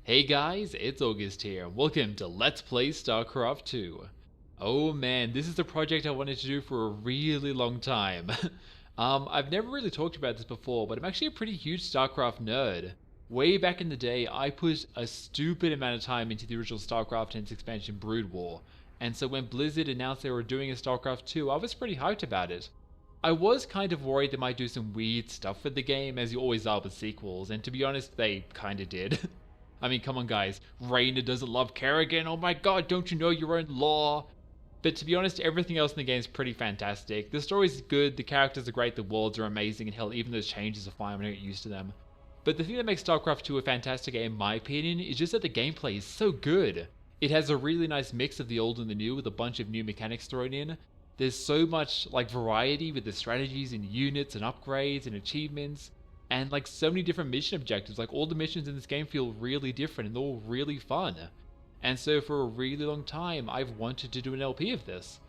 Hey guys, it's August here, and welcome to Let's Play StarCraft II. Oh man, this is a project I wanted to do for a really long time. I've never really talked about this before, but I'm actually a pretty huge StarCraft nerd. Way back in the day, I put a stupid amount of time into the original StarCraft Ii's expansion Brood War, and so when Blizzard announced they were doing a StarCraft II, I was pretty hyped about it. I was kind of worried they might do some weird stuff with the game, as you always are with sequels, and to be honest, they kinda did. I mean, come on guys, Reyna doesn't love Kerrigan, oh my god, don't you know your own lore? But to be honest, everything else in the game is pretty fantastic. The story's good, the characters are great, the worlds are amazing, and hell, even those changes are fine when I get used to them. But the thing that makes StarCraft II a fantastic game in my opinion is just that the gameplay is so good. It has a really nice mix of the old and the new with a bunch of new mechanics thrown in. There's so much variety with the strategies and units and upgrades and achievements. And so many different mission objectives, all the missions in this game feel really different and they're all really fun. And so for a really long time, I've wanted to do an LP of this.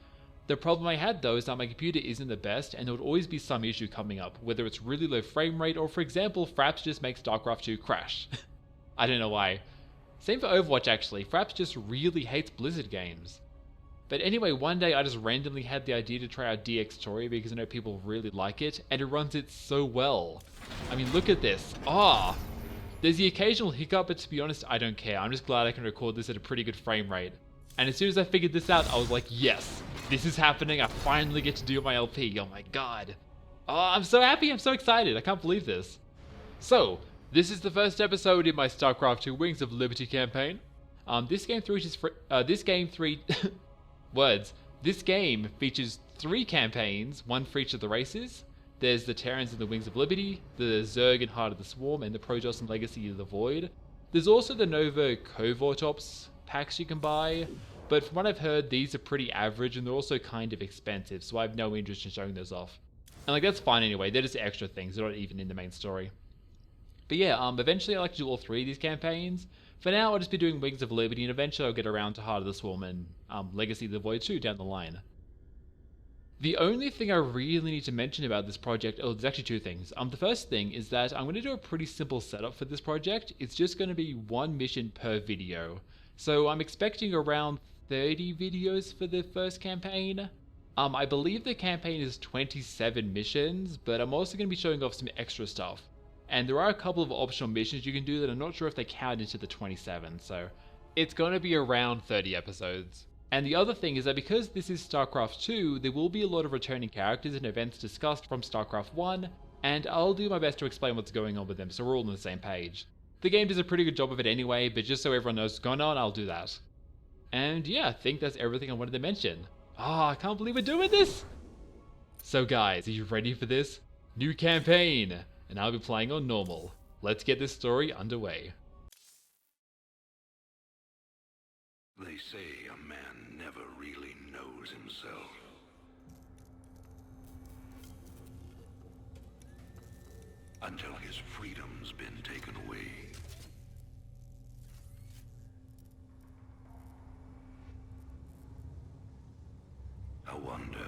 The problem I had though is that my computer isn't the best and there would always be some issue coming up, whether it's really low frame rate or for example, Fraps just makes StarCraft II crash. I don't know why. Same for Overwatch actually, Fraps just really hates Blizzard games. But anyway, one day I just randomly had the idea to try out DX Story because I know people really like it, and it runs it so well. I mean, look at this. There's the occasional hiccup, but to be honest, I don't care. I'm just glad I can record this at a pretty good frame rate. And as soon as I figured this out, I was like, yes, this is happening. I finally get to do my LP. Oh my god. Oh, I'm so happy. I'm so excited. I can't believe this. So, this is the first episode in my StarCraft II Wings of Liberty campaign. This game features 3 campaigns, one for each of the races. There's the Terrans and the Wings of Liberty, the Zerg and Heart of the Swarm, and the Protoss and Legacy of the Void. There's also the Nova Covert Ops packs you can buy, but from what I've heard, these are pretty average and they're also kind of expensive, so I have no interest in showing those off. And that's fine anyway, they're just extra things, they're not even in the main story. But yeah, eventually I'd like to do all 3 of these campaigns. For now, I'll just be doing Wings of Liberty, and eventually I'll get around to Heart of the Swarm and Legacy of the Void 2 down the line. The only thing I really need to mention about this project, there's actually 2 things. The first thing is that I'm going to do a pretty simple setup for this project. It's just going to be 1 mission per video. So I'm expecting around 30 videos for the first campaign. I believe the campaign is 27 missions, but I'm also going to be showing off some extra stuff. And there are a couple of optional missions you can do that I'm not sure if they count into the 27, so it's going to be around 30 episodes. And the other thing is that because this is StarCraft II, there will be a lot of returning characters and events discussed from StarCraft I, and I'll do my best to explain what's going on with them so we're all on the same page. The game does a pretty good job of it anyway, but just so everyone knows what's going on, I'll do that. And yeah, I think that's everything I wanted to mention. I can't believe we're doing this! So guys, are you ready for this? New campaign! And I'll be playing on normal. Let's get this story underway. They say a man never really knows himself. Until his freedom's been taken away. I wonder,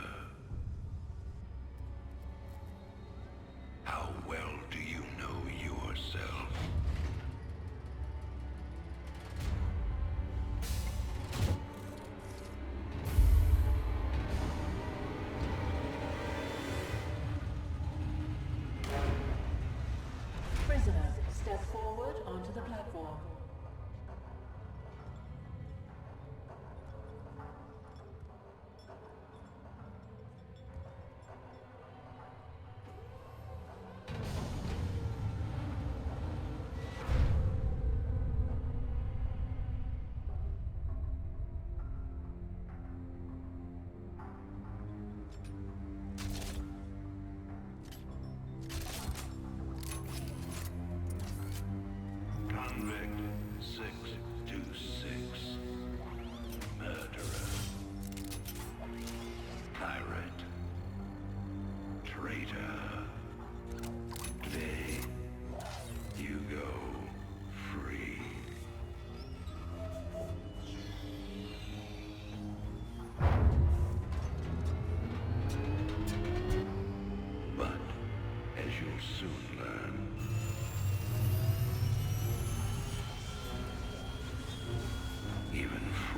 how well do you know yourself? Prisoner, step forward onto the platform.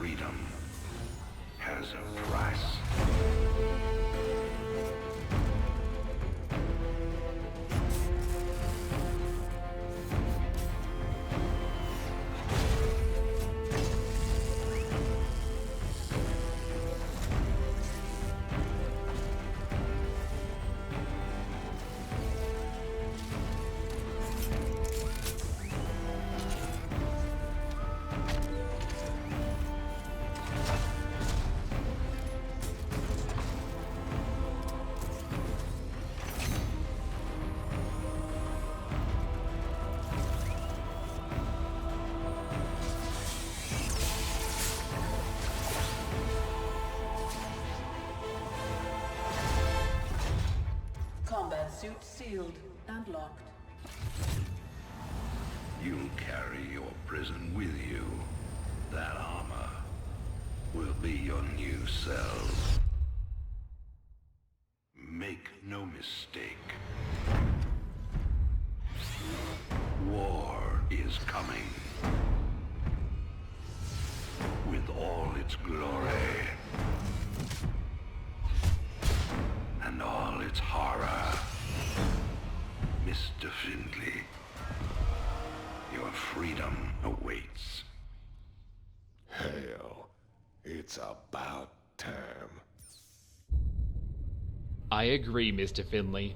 freedom has a price. Combat suit sealed and locked. You'll carry your prison with you. That armor will be your new cell. Make no mistake. War is coming. With all its glory. And all its horror. Mr. Findley, your freedom awaits. Hell, it's about time. I agree, Mr. Finley.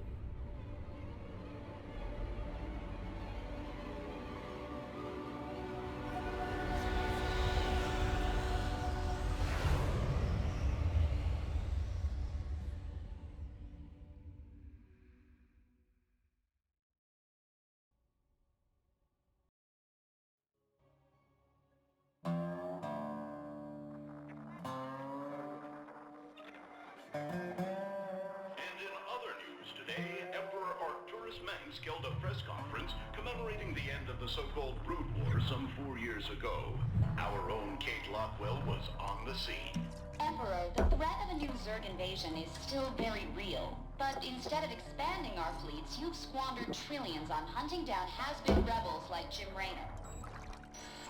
And in other news today, Emperor Arcturus Mengsk held a press conference commemorating the end of the so-called Brood War some 4 years ago. Our own Kate Lockwell was on the scene. Emperor, the threat of a new Zerg invasion is still very real. But instead of expanding our fleets, you've squandered trillions on hunting down has-been rebels like Jim Raynor.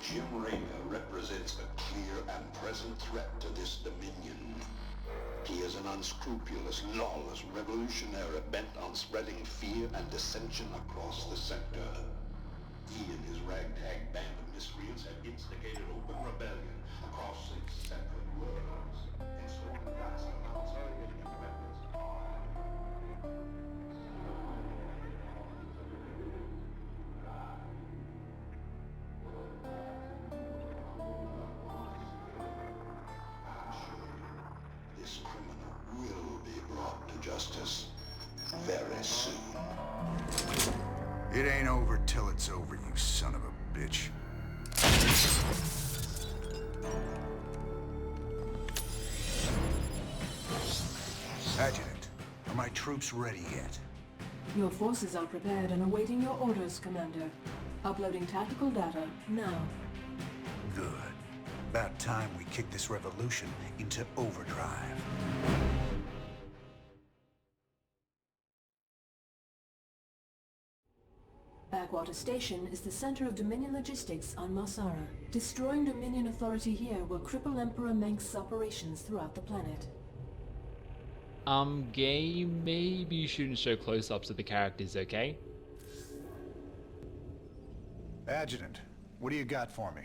Jim Raynor represents a clear and present threat to this Dominion. He is an unscrupulous, lawless revolutionary bent on spreading fear and dissension across the sector. He and his ragtag band of miscreants have instigated open rebellion across 6 separate worlds and sworn vast amounts of alien weapons. This criminal will be brought to justice very soon. It ain't over till it's over, you son of a bitch. Adjutant, are my troops ready yet? Your forces are prepared and awaiting your orders, Commander. Uploading tactical data now. Good. About time we kick this revolution into overdrive. Backwater Station is the center of Dominion logistics on Marsara. Destroying Dominion authority here will cripple Emperor Mengsk's operations throughout the planet. Game, maybe you shouldn't show close-ups of the characters, okay? Adjutant, what do you got for me?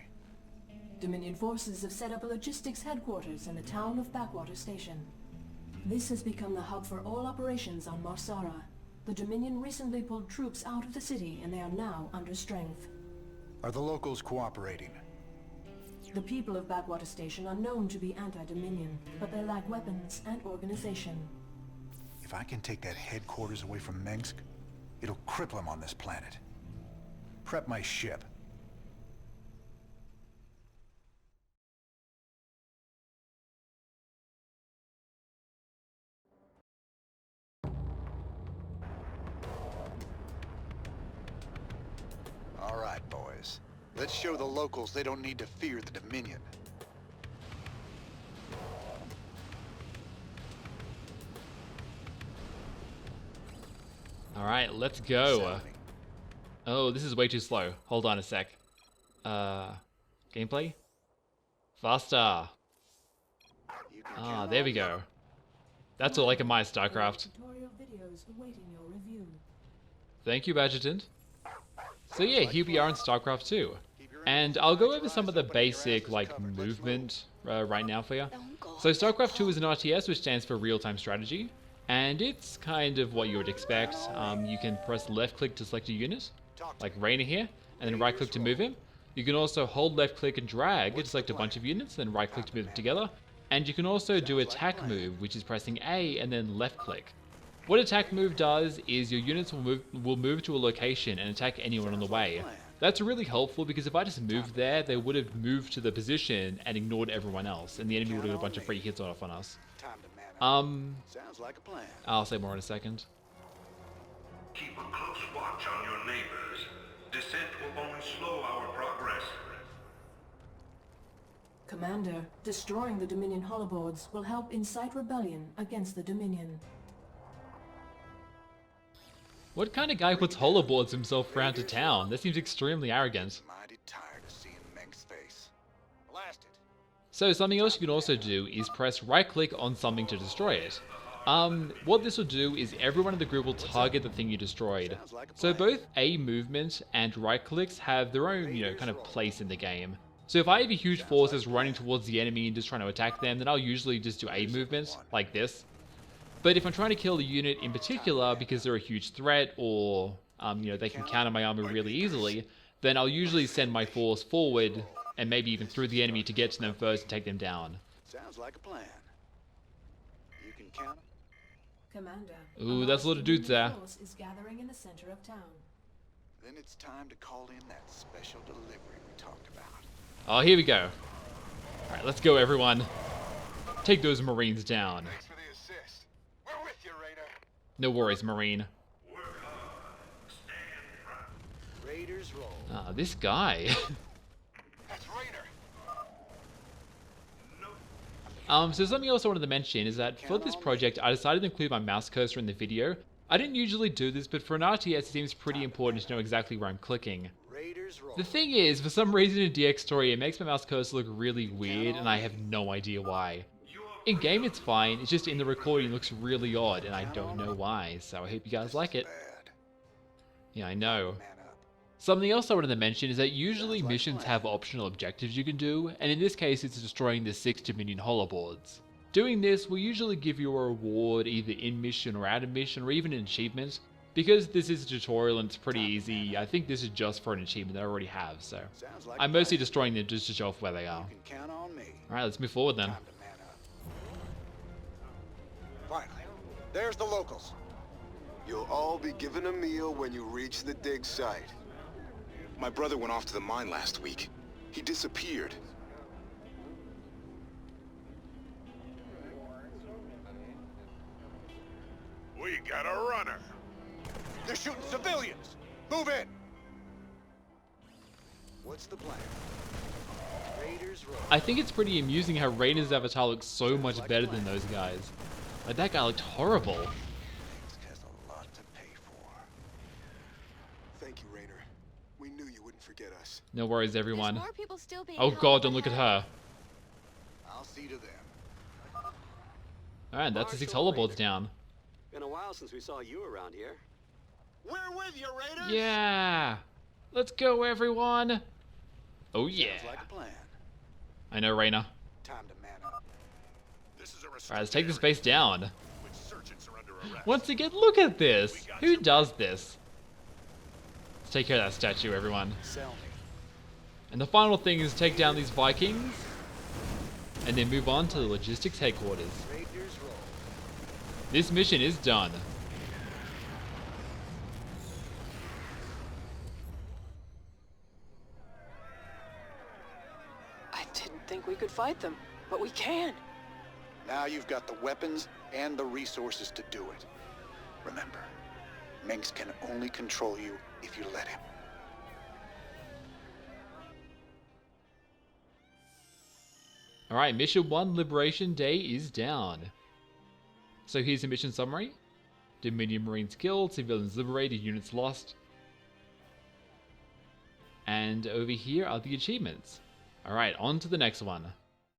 Dominion forces have set up a logistics headquarters in the town of Backwater Station. This has become the hub for all operations on Marsara. The Dominion recently pulled troops out of the city and they are now under strength. Are the locals cooperating? The people of Backwater Station are known to be anti-Dominion, but they lack weapons and organization. If I can take that headquarters away from Mengsk, it'll cripple him on this planet. Prep my ship. All right, boys. Let's show the locals they don't need to fear the Dominion. Alright, let's go. Oh, this is way too slow. Hold on a sec. Gameplay? Faster. Ah, there we go. That's all I like in my StarCraft. Tutorial videos awaiting your review. Thank you, Adjutant. So yeah, here we are in StarCraft II. And I'll go over some of the basic, like, movement right now for you. So StarCraft II is an RTS, which stands for real-time strategy. And it's kind of what you would expect. You can press left-click to select a unit, like Reyna here, and then right-click to move him. You can also hold left-click and drag to select a bunch of units, then right-click to move them together. And you can also do attack move, which is pressing A and then left-click. What attack move does is your units will move to a location and attack anyone on the way. That's really helpful because if I just moved there, they would have moved to the position and ignored everyone else, and the enemy would have got a bunch of free hits off on us. Sounds like a plan. I'll say more in a second. Keep a close watch on your neighbors. Descent will only slow our progress. Commander, destroying the Dominion holoboards will help incite rebellion against the Dominion. What kind of guy puts holoboards himself around to town? That seems extremely arrogant. Mighty tired of seeing Meng's face. Blast it. So something else you can also do is press right click on something to destroy it. What this will do is everyone in the group will target the thing you destroyed. So both A movement and right clicks have their own, kind of place in the game. So if I have a huge force that's running towards the enemy and just trying to attack them, then I'll usually just do A movement, like this. But if I'm trying to kill a unit in particular because they're a huge threat or, they can counter my armor really easily, then I'll usually send my force forward and maybe even through the enemy to get to them first and take them down. Sounds like a plan. You can count 'em? Commander, Ooh, that's a lot of dudes there. force is gathering in the center of town. Then it's time to call in that special delivery we talked about. Oh, here we go. Alright, let's go everyone. Take those Marines down. Thanks for the assist. We're with you, Raider. No worries, Marine. Raiders roll. Ah, this guy. That's Raider. So something else I wanted to mention is that for this project, I decided to include my mouse cursor in the video. I didn't usually do this, but for an RTS, it seems pretty important to know exactly where I'm clicking. Raiders roll. The thing is, for some reason in DX Story, it makes my mouse cursor look really weird, and I have no idea why. In game, it's fine. It's just in the recording, it looks really odd, and I don't know why. So I hope you guys like it. Bad. Yeah, I know. Man up. Something else I wanted to mention is that usually missions have optional objectives you can do, and in this case it's destroying the 6 Dominion holoboards. Doing this will usually give you a reward either in mission or out of mission or even an achievement. Because this is a tutorial and it's pretty easy, I think this is just for an achievement that I already have, so Sounds like I'm a mostly plan. destroying them just to show off where they are. You can count on me. Alright, let's move forward then. Time to man up. Finally, there's the locals. You'll all be given a meal when you reach the dig site. My brother went off to the mine last week. He disappeared. We got a runner. They're shooting civilians. Move in. What's the plan? Raiders roll. I think it's pretty amusing how Reyna's avatar looks so much better than those guys. Like, that guy looked horrible. Mengsk has a lot to pay for. Thank you, Rainer. We knew you wouldn't forget us. No worries, There's everyone. more people still being Oh held god, up don't look at ahead. her. I'll see to them. Alright, that's the 6 holoboards down. Been a while since we saw you around here. We're with you, Raiders. Yeah! Let's go, everyone! Oh yeah! Sounds like a plan. I know, Reyna. Time to man up. This is a Alright, let's take this base down. Insurgents are under arrest. Once again, look at this! Who does this? Let's take care of that statue, everyone. Sell me. And the final thing is take down these Vikings, and then move on to the logistics headquarters. Raiders roll. This mission is done. I didn't think we could fight them, but we can. Now you've got the weapons and the resources to do it. Remember, Mengsk can only control you if you let him. Alright, Mission 1 Liberation Day is down. So here's the mission summary. Dominion Marines killed, civilians liberated, units lost. And over here are the achievements. Alright, on to the next one.